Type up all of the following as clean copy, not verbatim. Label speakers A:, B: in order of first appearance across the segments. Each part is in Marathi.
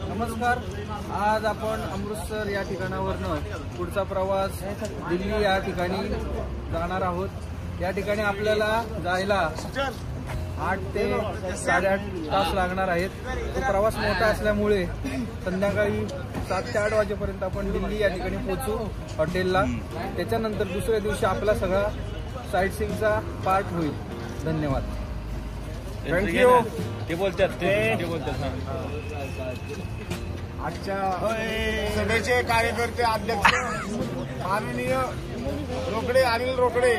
A: नमस्कार. आज आपण अमृतसर या ठिकाणावरनं पुढचा प्रवास दिल्ली या ठिकाणी जाणार आहोत. या ठिकाणी आपल्याला जायला 8 ते 8.5 तास लागणार आहेत. तो प्रवास मोठा असल्यामुळे संध्याकाळी 7 ते 8 वाजेपर्यंत आपण दिल्ली या ठिकाणी पोहोचू हॉटेलला. त्याच्यानंतर दुसऱ्या दिवशी आपला सगळा साईट सीइंगचा पार्ट होईल. धन्यवाद. थँक्यू.
B: ते बोलतात
C: आजच्या सभेचे कार्यकर्ते अध्यक्ष माननीय अनिल रोकडे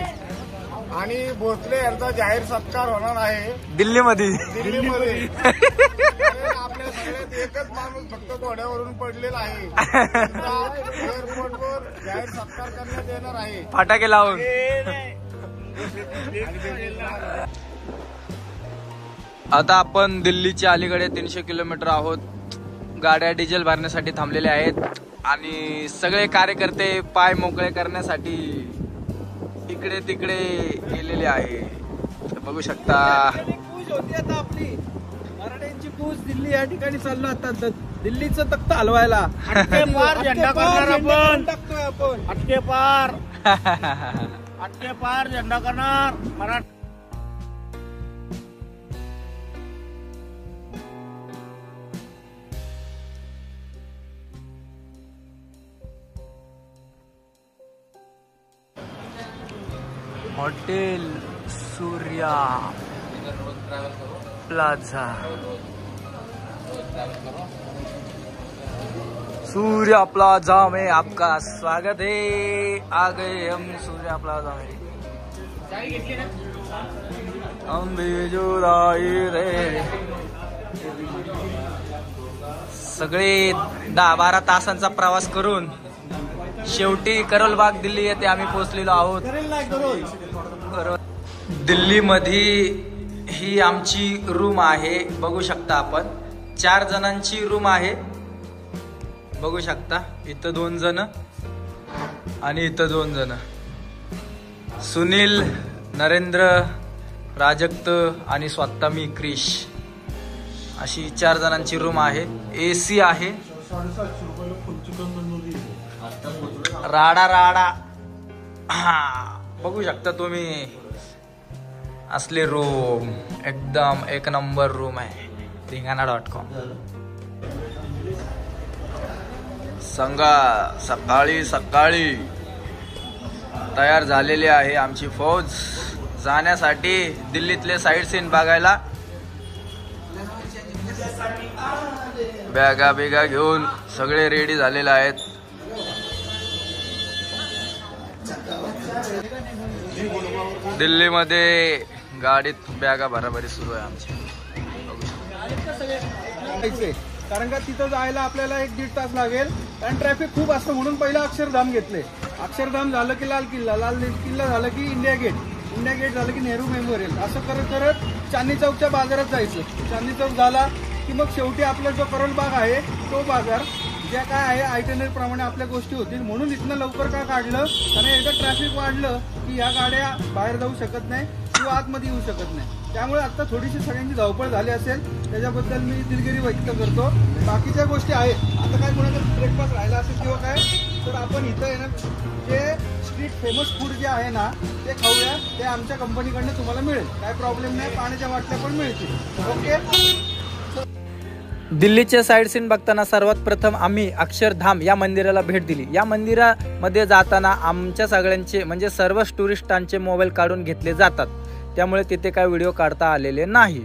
C: आणि भोसले यांचा जाहीर सत्कार होणार आहे दिल्लीमध्ये. आपल्या सगळ्यात एकच माणूस फक्त घोड्यावरून पडलेला आहे. एअरपोर्टवर जाहीर सत्कार करण्यात येणार आहे
B: फटाके लावून. आता आपण दिल्लीच्या अलीकडे 300 किलोमीटर आहोत. गाड्या डिझेल भरण्यासाठी थांबलेल्या आहेत आणि सगळे कार्यकर्ते पाय मोकळे करण्यासाठी इकडे तिकडे गेलेले आहे. बघू शकता.
A: आता आपली मराठ्यांची पूज दिल्ली या ठिकाणी चाललो. आता दिल्लीचं तख्त हलवायला
C: अटके पार झेंडा करणार आपण.
A: टाकतोय आपण.
C: अटके पार झेंडा करणार Maratha.
B: Hotel Surya plaza. Surya plaza में आपका स्वागत है. आ गए हम सूर्या प्लाजा में. हम भी जुदाई रे. सगळे 10-12 तासांचा प्रवास करून शेवटी करोलबाग दिल्ली येथे आम्ही पोहोचलेलो आहोत. दिल्लीमध्ये ही आमची रूम आहे. बघू शकता आपण 4 जणांची रूम आहे. बघू शकता. इथं 2 जण आणि इथं 2 जण. सुनील, नरेंद्र, प्राजक्त आणि स्वतः मी क्रिश. अशी 4 जणांची रूम आहे. AC आहे. राडा बघू शकता तुम्ही. असले रूम एकदम 1 नंबर रूम आहे. धिंगाणा.com. संगा सकाळी तयार झालेली आहे आमची फौज जाण्यासाठी दिल्लीतले साईट सीन बघायला. बॅगा घेऊन सगळे रेडी झालेले आहेत. दिल्लीमध्ये गाडीत बॅगा भराभरी सुरू आहे आमची.
A: कारण का तिथं जायला आपल्याला 1-1.5 तास लागेल. कारण ट्रॅफिक खूप असतं म्हणून पहिलं अक्षरधाम घेतले. अक्षरधाम झालं की लाल किल्ला झालं की इंडिया गेट झालं की नेहरू मेमोरियल. असं करत चांदणी चौकच्या बाजारात जायचं. चांदणी चौक झाला की मग शेवटी आपला जो करोलबाग आहे तो बाजार. ज्या काय आहे आयटनरी प्रमाणे आपल्या गोष्टी होतील. म्हणून इथनं लवकर का काढलं कारण एकदा ट्रॅफिक वाढलं की या गाड्या बाहेर जाऊ शकत नाही किंवा आतमध्ये येऊ शकत नाही. त्यामुळे आता थोडीशी सगळ्यांची धावपळ झाली असेल त्याच्याबद्दल मी दिलगिरी व्यक्त करतो. बाकीच्या गोष्टी आहेत. आता काय कोणाचा ब्रेकफास्ट राहिला असेल किंवा काय तर आपण इथं आहे ना जे स्ट्रीट फेमस फूड जे आहे ना ते खाऊया. ते आमच्या कंपनीकडनं तुम्हाला मिळेल. काय प्रॉब्लेम नाही. पाण्याच्या बाटल्या पण मिळतील. ओके.
B: दिल्लीचे साईड सीन बघताना सर्वात प्रथम आम्ही अक्षरधाम या मंदिराला भेट दिली. या मंदिरामध्ये जाताना आमच्या सगळ्यांचे म्हणजे सर्व टुरिस्टांचे मोबाईल काढून घेतले जातात. त्यामुळे तिथे काय व्हिडिओ काढता आलेले नाही.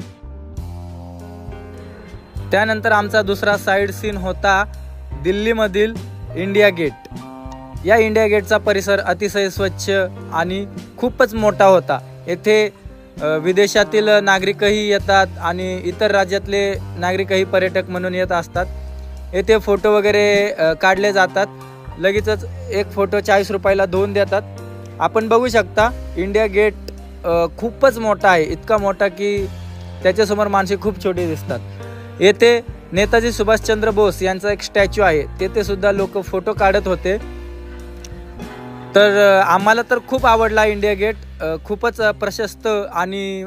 B: त्यानंतर आमचा दुसरा साईड सीन होता दिल्लीमधील इंडिया गेट. या इंडिया गेटचा परिसर अतिशय स्वच्छ आणि खूपच मोठा होता. येथे विदेशातील नागरिकही येतात आणि इतर राज्यातले नागरिकही पर्यटक म्हणून येत असतात. येथे फोटो वगैरे काढले जातात. लगेचच एक फोटो 40 रुपयाला 2 देतात. आपण बघू शकता इंडिया गेट खूपच मोठा आहे. इतका मोठा की त्याच्यासमोर माणसे खूप छोटी दिसतात. येथे नेताजी सुभाषचंद्र बोस यांचा एक स्टॅच्यू आहे. तेथे सुद्धा लोक फोटो काढत होते. तर आम्हाला तर खूप आवडला इंडिया गेट. खूपच प्रशस्त आणि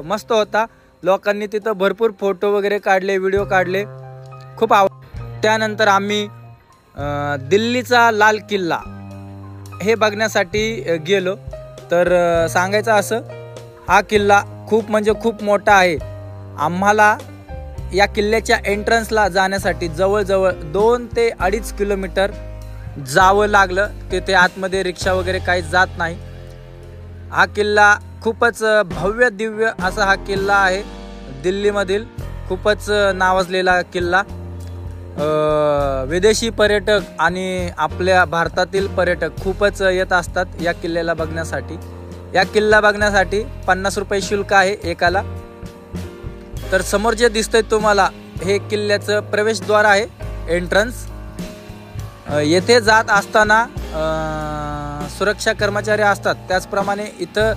B: मस्त होता. लोकांनी तिथं भरपूर फोटो वगैरे काढले, व्हिडिओ काढले. खूप त्यानंतर आम्ही दिल्लीचा लाल किल्ला हे बघण्यासाठी गेलो. तर सांगायचं असं, हा किल्ला खूप म्हणजे खूप मोठा आहे. आम्हाला या किल्ल्याच्या एंट्रन्सला जाण्यासाठी जवळजवळ 2 ते 2.5 किलोमीटर जावं लागलं. तिथे आतमध्ये रिक्षा वगैरे काही जात नाही. हा किल्ला खूपच भव्य दिव्य असा हा किल्ला आहे. दिल्लीमधील खूपच नावाजलेला किल्ला. विदेशी पर्यटक आणि आपल्या भारतातील पर्यटक खूपच येत असतात या किल्ल्याला बघण्यासाठी. या किल्ला बघण्यासाठी 50 रुपये शुल्क आहे एकाला. तर समोर जे दिसतंय तुम्हाला हे किल्ल्याचं प्रवेशद्वार आहे, एंट्रन्स. येथे जात असताना सुरक्षा कर्मचारी असतात. त्याचप्रमाणे इथं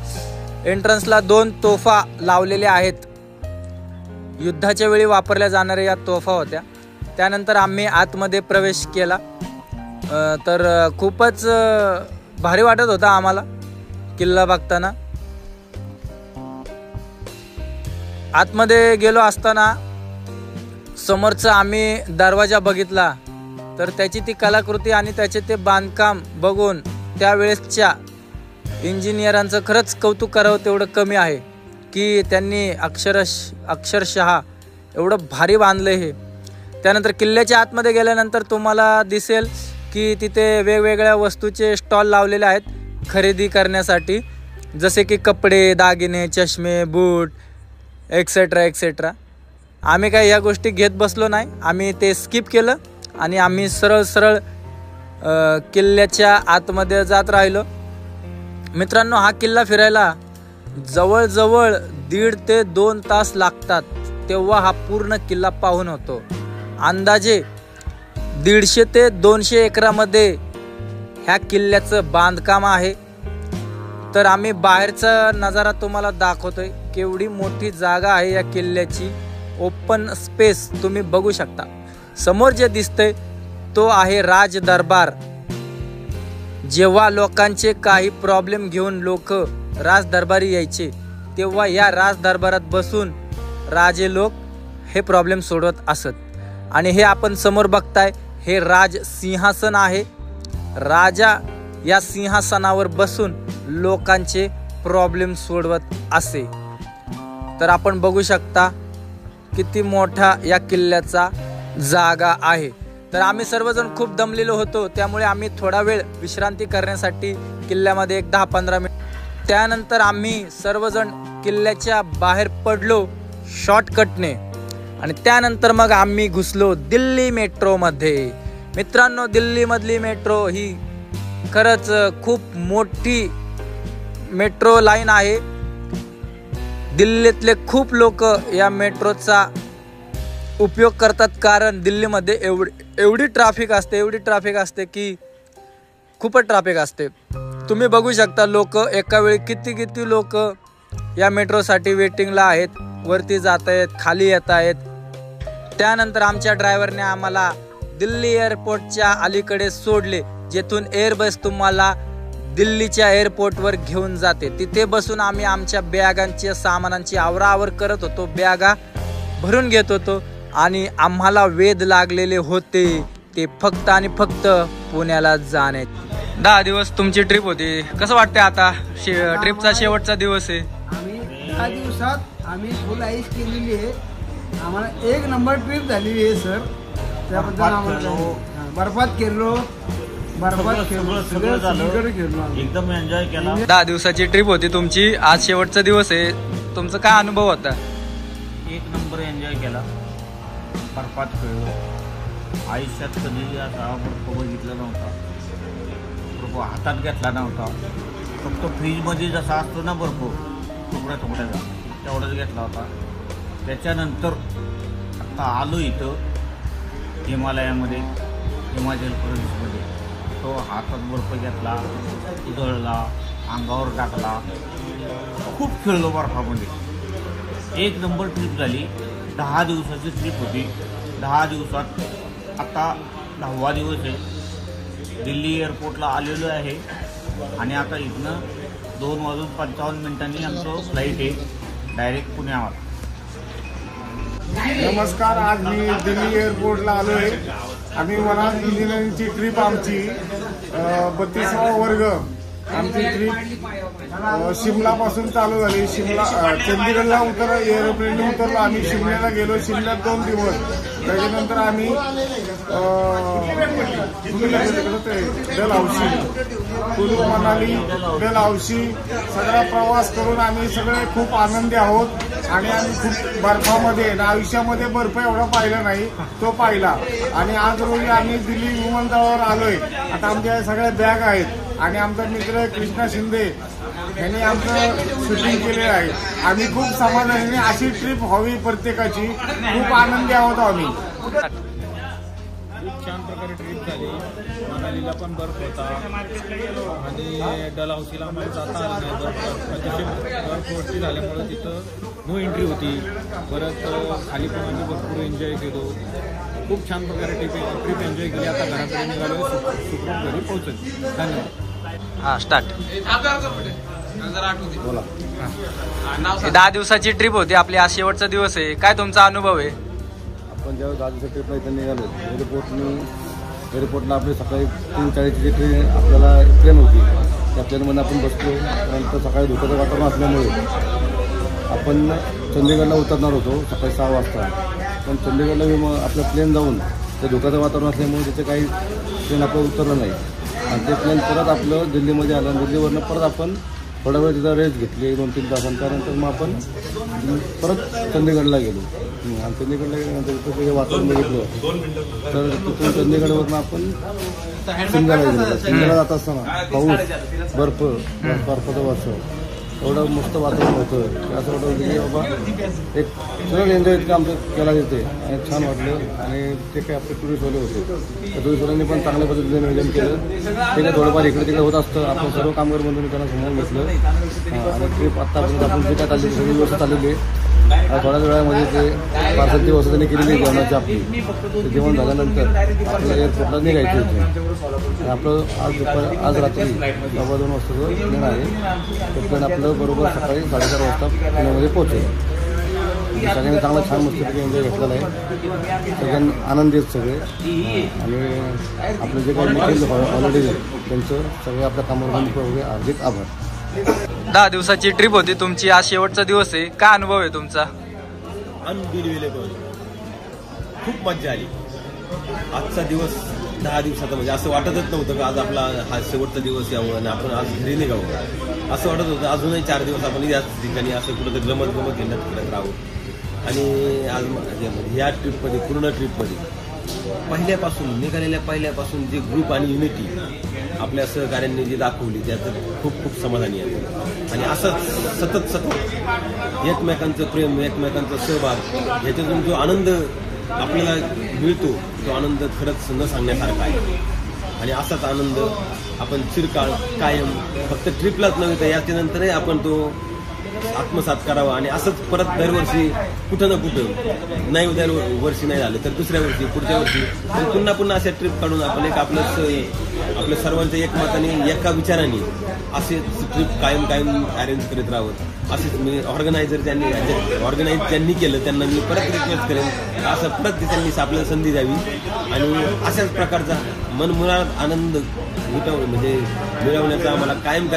B: एंट्रन्सला 2 तोफा लावलेल्या आहेत. युद्धाच्या वेळी वापरल्या जाणाऱ्या या तोफा होत्या. त्यानंतर आम्ही आतमध्ये प्रवेश केला. तर खूपच भारी वाटत होता आम्हाला किल्ला बघताना. आतमध्ये गेलो असताना समोरचा आम्ही दरवाजा बघितला. तर त्याची ती कलाकृती आणि त्याचे ते बांधकाम बघून त्यावेळेसच्या इंजिनियरांचं खरंच कौतुक करावं तेवढं कमी आहे की त्यांनी अक्षरशः एवढं भारी बांधलं हे. त्यानंतर किल्ल्याच्या आतमध्ये गेल्यानंतर तुम्हाला दिसेल की तिथे वेगवेगळ्या वस्तूचे स्टॉल लावलेले आहेत खरेदी करण्यासाठी, जसे की कपडे, दागिने, चष्मे, बूट एक्सेट्रा एक्सेट्रा. आम्ही काही ह्या गोष्टी घेत बसलो नाही. आम्ही ते स्किप केलं आणि आम्ही सरळ किल्ल्याच्या आतमध्ये जात राहिलो. मित्रांनो, हा किल्ला फिरायला जवळजवळ 1.5 ते 2 तास लागतात. तेव्हा हा पूर्ण किल्ला पाहून होतो. अंदाजे 150 ते 200 एकरामध्ये ह्या किल्ल्याचं बांधकाम आहे. तर आम्ही बाहेरचा नजारा तुम्हाला दाखवतोय. केवढी मोठी जागा आहे या किल्ल्याची. ओपन स्पेस तुम्ही बघू शकता. समोर जे दिसतंय तो आहे राज दरबार. जेव्हा लोकांचे काही प्रॉब्लेम घेऊन लोक राज दरबारी यायचे, तेव्हा या राज दरबारात बसून राजे लोक हे प्रॉब्लेम सोडवत असत. आणि हे आपण समोर बघताय हे राज सिंहासन आहे. राजा या सिंहासनावर बसून लोकांचे प्रॉब्लेम सोडवत असे. तर आपण बघू शकता किती मोठा या किल्ल्याचा जागा आहे. तर आम्ही सर्वजण खूप दमलेलो होतो, त्यामुळे आम्ही थोडा वेळ विश्रांती करण्यासाठी किल्ल्यामध्ये एक 10-15 मिनिट. त्यानंतर आम्ही सर्वजण किल्ल्याच्या बाहेर पडलो शॉर्टकटने आणि त्यानंतर मग आम्ही घुसलो दिल्ली मेट्रोमध्ये. मित्रांनो, दिल्लीमधली मेट्रो ही खरंच खूप मोठी मेट्रो लाईन आहे. दिल्लीतले खूप लोक या मेट्रोचा उपयोग करतात, कारण दिल्लीमध्ये एवढी ट्रॅफिक असते की खूपच ट्रॅफिक असते. तुम्ही बघू शकता लोक एका वेळी किती लोक या मेट्रोसाठी वेटिंगला आहेत. वरती जात आहेत, खाली येत आहेत. त्यानंतर आमच्या ड्रायव्हरने आम्हाला दिल्ली एअरपोर्टच्या अलीकडे सोडले, जेथून एअरबस तुम्हाला दिल्लीच्या एअरपोर्टवर घेऊन जाते. तिथे बसून आम्ही आमच्या बॅगांच्या सामानांची आवराआवर करत होतो, बॅगा भरून घेत होतो. आणि आम्हाला वेध लागलेले होते ते फक्त आणि फक्त पुण्याला जाणे. 10 दिवस तुमची ट्रिप होती. कसं वाटतंय आता? ट्रिपचा शेवटचा दिवस आहे.
A: आम्ही 10 दिवसात आम्ही फुल आईस केलेली आहे. आम्हाला 1 नंबर ट्रिप झालेली आहे सर. त्याबद्दल आम्हाला बर्फात खेळलो
C: सगळं झालं, एकदम एन्जॉय केला.
B: 10 दिवसाची ट्रिप होती तुमची. आज शेवटचा दिवस आहे. तुमचा काय अनुभव होता?
C: 1 नंबर एन्जॉय केला. बर्फात खेळलो. आयुष्यात कधी असा बर्फ बघितला नव्हता. बर्फ हातात घेतला नव्हता. फक्त फ्रीजमध्ये जसा असतो ना बर्फ तुकड्याचा तेवढाच घेतला होता. त्याच्यानंतर आता आलो इथं हिमालयामध्ये, हिमाचल प्रदेशमध्ये. तो हातात बर्फ घेतला, उधळला, अंगावर टाकला, खूप खेळलो बर्फामध्ये. 1 नंबर ट्रिप झाली. 10 दिवसाची ट्रिप होती. 10 दिवसात आता 10वा दिवस आहे. दिल्ली एअरपोर्टला आलेलो आहे आणि आता इथनं 2:55 आमचं फ्लाईट आहे डायरेक्ट पुण्यावर.
D: नमस्कार. आज मी दिल्ली एअरपोर्टला आलो आहे. आम्ही मनात इंजिनिअरिंगची ट्रिप आमची 32वा वर्ग आमची ट्रिप शिमलापासून चालू झाली. चंदीगडला एरोप्लेन उतरलो. आम्ही शिमल्याला गेलो. शिमल्यात 2 दिवस. त्याच्यानंतर आम्ही डलहौसी, कुलू मनाली, डलहौसी सगळा प्रवास करून आम्ही सगळे खूप आनंदी आहोत. आणि आम्ही खूप बर्फामध्ये आयुष्यामध्ये बर्फ एवढा पाहिला नाही, तो पाहिला. आणि आज रोजी आम्ही दिल्ली विमानतळावर आलोय. आता आमच्या सगळ्या बॅग आहेत आणि आमचा मित्र कृष्णा शिंदे यांनी आमचं शूटिंग केलेलं आहे. आम्ही खूप समाधानी. अशी ट्रिप व्हावी प्रत्येकाची. खूप आनंदी आहोत आम्ही.
E: खूप छान प्रकारे ट्रिप झाली. मनालीला पण बर्फ होता आणि डलहौसीला आम्हाला जाता आलं नाही. अतिशय बर्फवृष्टी झाल्यामुळे तिथं नो एंट्री होती. परत खाली पण आम्ही भरपूर एन्जॉय केलो. खूप छान प्रकारे ट्रिप एन्जॉय केली. आता घराकडे निघालो. सुखरूप घरी पोहोचलो. धन्यवाद.
B: हां, स्टार्ट.
F: बोला.
B: 10 दिवसाची ट्रिप होती आपली. आज शेवटचा दिवस आहे. काय तुमचा अनुभव आहे?
F: आपण जेव्हा 10 दिवसाच्या ट्रिपला इथं निघालो एअरपोर्टला आपली सकाळी 3:40ची जी ट्रेन आपल्याला ट्रेन होती, त्या ट्रेनमध्ये आपण बसलो. त्यानंतर सकाळी धुक्याचं वातावरण असल्यामुळे आपण चंदीगडला उतरणार होतो सकाळी 6 वाजता. पण चंदीगडला आपलं प्लेन जाऊन ते धुक्याचं वातावरण असल्यामुळे तिथे काही ट्रेन आपलं उतरलं नाही. आणि ते प्लेन परत आपलं दिल्लीमध्ये आलं. दिल्लीवरनं परत आपण थोडा वेळ तिथं रेस्ट घेतली 2-3 तासांनी. त्यानंतर मग आपण परत चंदीगडला गेलो. आणि चंदीगडला गेल्यानंतर तिथं ते वातावरण बघितलं. तर तिथून चंदीगडवरनं आपण शिमल्याला गेलो. शिमल्याला जात असताना पाऊस, बर्फाचं वातावरण एवढं मस्त वातावरण होतं की असं वाटतं की बाबा एक सगळं एन्जॉय इतकं आमचं केला तिथे. आणि छान वाटलं. आणि ते काही आपले टुरिस्टवाले होते, त्या टुरिस्टवाल्यांनी पण चांगल्या पद्धतीने नियोजन केलं. ते काय थोडंफार इकडे तिकडे होत असतं. आपण सर्व कामगार बंधूंनी त्यांना समजून घेतलं. आणि ट्रिप आत्तापर्यंत आपण जे काय चालली सगळी व्यवस्था चाललेली आहे. थोड्याच वेळामध्ये ते पार्सलची व्यवस्था त्यांनी केलेली आहे जेवणाची आपली. ते जेवण झाल्यानंतर आपल्याला एअरपोर्टला निघायचं होतं. आपलं आज रात्री 2:15 वाजताचं प्लेन आहे. ते प्लेन आपलं बरोबर सकाळी 4:30 वाजता पुण्यामध्ये पोहोचेल. सगळ्यांनी चांगला छान मस्तपैकी एन्जॉय घेतलेला आहे. सगळ्यांनी आनंदी आहेत सगळे. आणि आपलं जे काही निखिल ऑलरेडी त्यांचं सगळे आपल्या कामावर वगैरे हार्दिक आभार.
B: 10 दिवसाची ट्रिप होती तुमची. आज शेवटचा दिवस आहे. काय अनुभव आहे तुमचा?
G: अनबिलिव्हेबल. खूप मजा आली. आजचा दिवस 10 दिवसाचा म्हणजे असं वाटतच नव्हतं की आज आपला हा शेवटचा दिवस यावं आणि आपण आज घरी निघावं. असं वाटत होतं अजूनही 4 दिवस आपण याच ठिकाणी असं कुठं गमत खेळत राहू. आणि आज ह्या ट्रिपमध्ये पूर्ण ट्रिपमध्ये पहिल्यापासून जे ग्रुप आणि युनिटी आपल्या सहकार्यांनी जी दाखवली त्याचं खूप खूप समाधानी आहे. आणि असंच सतत एकमेकांचं प्रेम, एकमेकांचा सहभाग याच्यातून जो आनंद आपल्याला मिळतो तो आनंद खरंच न सांगण्यासारखा आहे. आणि असाच आनंद आपण चिरकाळ कायम फक्त ट्रिपलाच नव्हे तर याच्यानंतरही आपण तो आत्मसात करावा. आणि असंच परत दरवर्षी कुठं ना कुठं नाही वर्षी नाही झालं तर दुसऱ्या वर्षी, पुढच्या वर्षी पुन्हा अशा ट्रिप काढून आपण एक आपल्या सर्वांच्या एकमताने एका विचाराने असेच ट्रिप कायम अरेंज करत राहावं. असेच मी ऑर्गनाईज ज्यांनी केलं त्यांना मी परत रिक्वेस्ट करेन असं परत त्यांनी आपल्याला संधी द्यावी. आणि अशाच प्रकारचा मनमुराद आनंद मिळवण्याचा आम्हाला कायम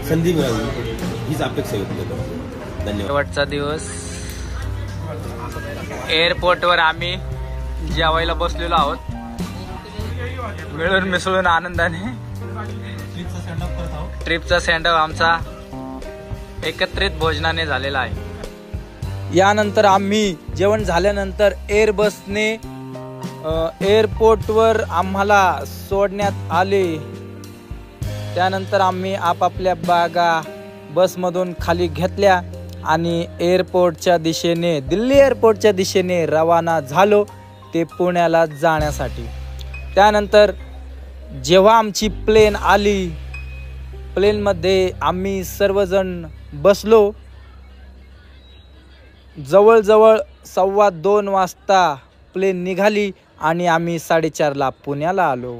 G: संधी मिळावी हीच अपेक्षा व्यक्त करतो. धन्यवाद.
B: शेवटचा दिवस. एअरपोर्टवर आम्ही जेवायला बसलेलो आहोत मिळून मिसळून आनंदाने. ट्रिपचा सेंडऑफ आमचा एकत्रित भोजनाने झालेला आहे. यानंतर आम्ही जेवण झाल्यानंतर एअरबसने एअरपोर्टवर आम्हाला सोडण्यात आले. त्यानंतर आम्ही आपापल्या बॅगा बसमधून खाली घेतल्या आणि दिल्ली एअरपोर्टच्या दिशेने रवाना झालो ते पुण्याला जाण्यासाठी. त्यानंतर जेव्हा आमची प्लेन आली, प्लेनमध्ये आम्ही सर्वजण बसलो. जवळजवळ 2:15 वाजता प्लेन निघाली आणि आम्ही 4:30ला पुण्याला आलो.